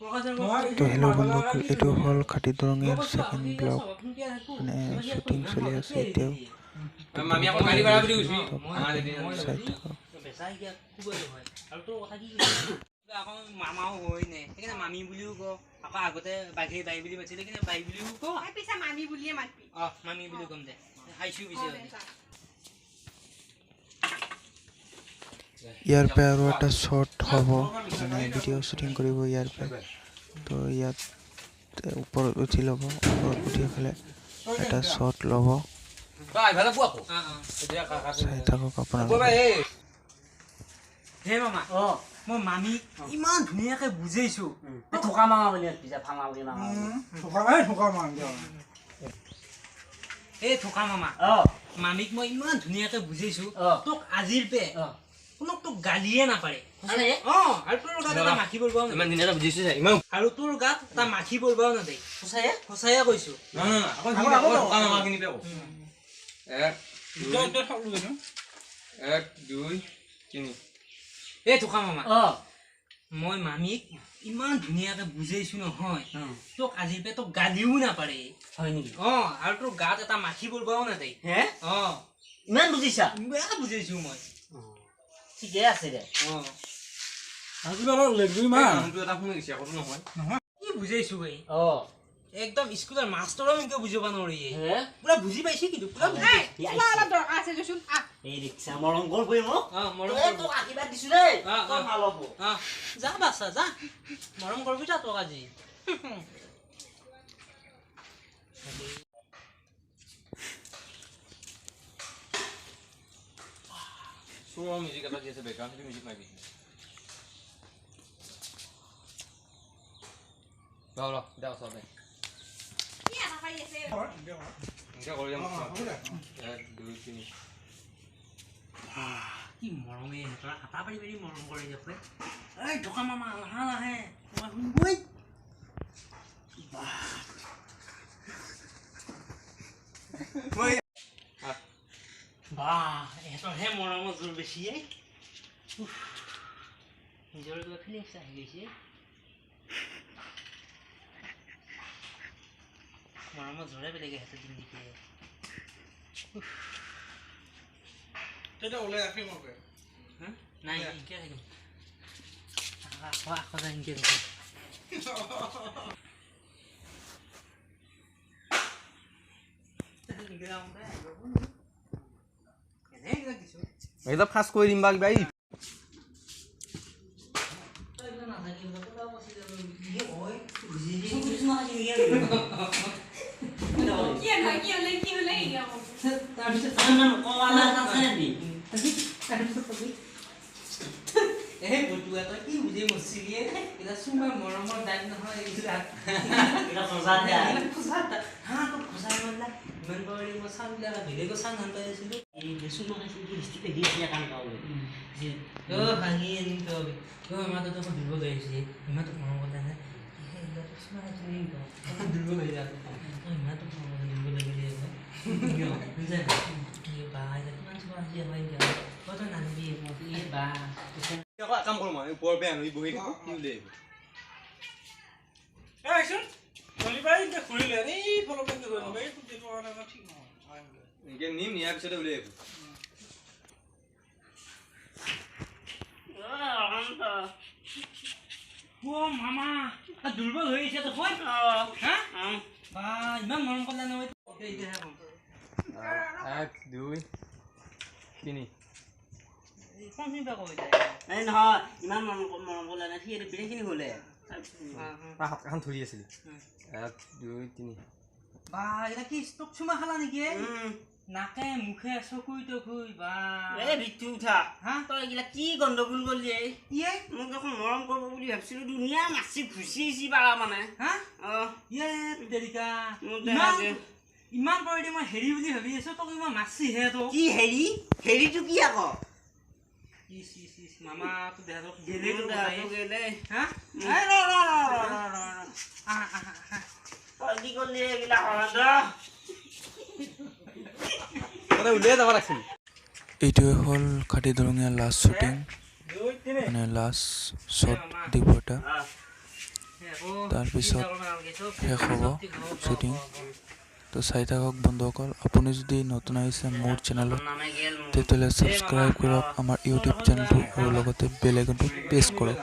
তো হেল্ল' বন্ধুসকল, এইটো হ'ল খাটি দৰঙীয়া ছেকেণ্ড ব্লগ, মানে শ্বুটিং চলি আছে এতিয়াও। চাই থাকক। মামাও হয় নে সেইকাৰণে মামী বুলিও ক আকৌ আগতে বাঘে বাই বুলি মাতিছিলে কিন্তু বাই বুলিও ক পিছে মামী বুলিয়ে মাতবি মামী বুলি কম দে হাইছো পিছে ইয়াৰ পৰা আৰু এটা শ্বট হ'ব, মানে ভিডিঅ' শ্বুটিং কৰিব ইয়াৰ পৰা। তো ইয়াত ওপৰত উঠি ল'ব, ওপৰত উঠি পেলে এটা শ্বট ল'ব। চাই থাকক আপোনালোকে। হে মামা মই মামীক ইমান ধুনীয়াকে বুজাইছো ঠকা মামা বুলি পিছে ফাঙা বুলি মামা এই ঠকা মামা মামীক মই ইমান ধুনীয়াকে বুজাইছো তোক আজিৰ পে কোনক তোক গালিয়ে নাপাৰে আৰু তোৰ গাত এটা মাখি পৰিবাও ইমান ধুনীয়াকে বুজিছো আৰু তোৰ গাত এটা মাখি পৰিবাও নাদে সঁচায়ে কৈছো এক দুই তিনি এই ঠকা মামা মই মামীক ইমান ধুনীয়াকে বুজাইছো নহয় তোক আজিৰ পে তোক গালিও নাপাৰে হয় নেকি আৰু তোৰ গাত এটা মাখি পৰিবাও নাদে হে ইমান বুজিছা বেয়া বুজাইছো মই ঠিকে আছে দে কি বুজাইছো ভাই একদম স্কুলৰ মাষ্টৰো এনেকে বুজাব নোৱাৰি পুৰা বুজি পাইছে কিন্তু এই ৰিক্সা মৰম কৰবই মোক তোক আশীৰ্বাদ দিছো দেই ভাল হ'ব যা বাচ্চা যা মৰম কৰবি যা তোক আজি মিউজিক এটা দি আছে বেকগ্ৰাউণ্ড মিউজিক মাৰি কি মৰমে তৰা হাতা পাৰি পাৰি মৰম কৰি দেখে এই ঢকা মামা লাহে লাহে মই শুনবই এহেঁতৰহে মৰমৰ জোৰ বেছি নিজৰ কিবা ফিলিংছ আহি গৈছে মৰমৰ জোৰে বেলেগ এহেঁতে দিন দিকে নাই এনেকে থাকিম সদায় এনেকে থাকিম একদম ফাষ্ট কৰি দিম বা কিবা মৰমৰ দাগ নহয় কাম কৰোঁ মই ওপৰৰ পৰা আনি বহি থাকোঁ কি উলিয়াই এনেকৈ নিম নিয়াৰ পিছতে উলিয়াই মামা দুৰ্বল হৈ আহিছে দেখোন ইমান মৰম কৰিলে নহয় এক দুই তিনি এই নহয় ইমান মৰম কৰিলে নাই সি বেলেগখিনি হ'লে হাতখন ধৰি আছিলি এক দুই তিনি বা এটা কি ষ্টক চুমা খালা নেকি নাকে মুখে চকুই তকুই বা এই ভিতু উঠা তই এইগিলা কি গণ্ডগোল কৰিলি মোক দেখোন মৰম কৰিব বুলি ভাবিছিলো ধুনীয়া মাছি ঘুচি আহিছি পাৰা মানে ইমান পৰি মই হেৰি বুলি ভাবি আছো তোক ইমান মাছিহে তো কি হেৰি হেৰিটো কি আকৌ মামা তো দেহ গেলে তই কি কৰিলি এইগিলা উলিয়াই যাব লাগিছিল এইটোৱে হ'ল খাটি দৰঙীয়া লাষ্ট শ্বুটিং, মানে লাষ্ট শ্বট দিব এটা। তাৰপিছত শেষ হ'ব শ্বুটিং তো চাই থাকক বন্ধুসকল আপুনি যদি নতুন আহিছে মোৰ চেনেলত তেতিয়াহ'লে ছাবস্ক্ৰাইব কৰক আমাৰ ইউটিউব চেনেলটো আৰু লগতে বেল আইকনটো প্ৰেছ কৰক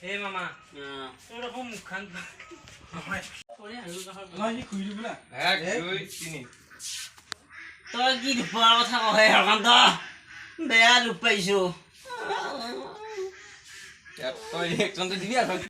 হে মামা তোৰ আকৌ মুখখন তই কি দুপৰ কথা কয় হৰকান্ত বেয়া দুখ পাইছো তই ৰিয়েকশ্যনটো দিবি আৰু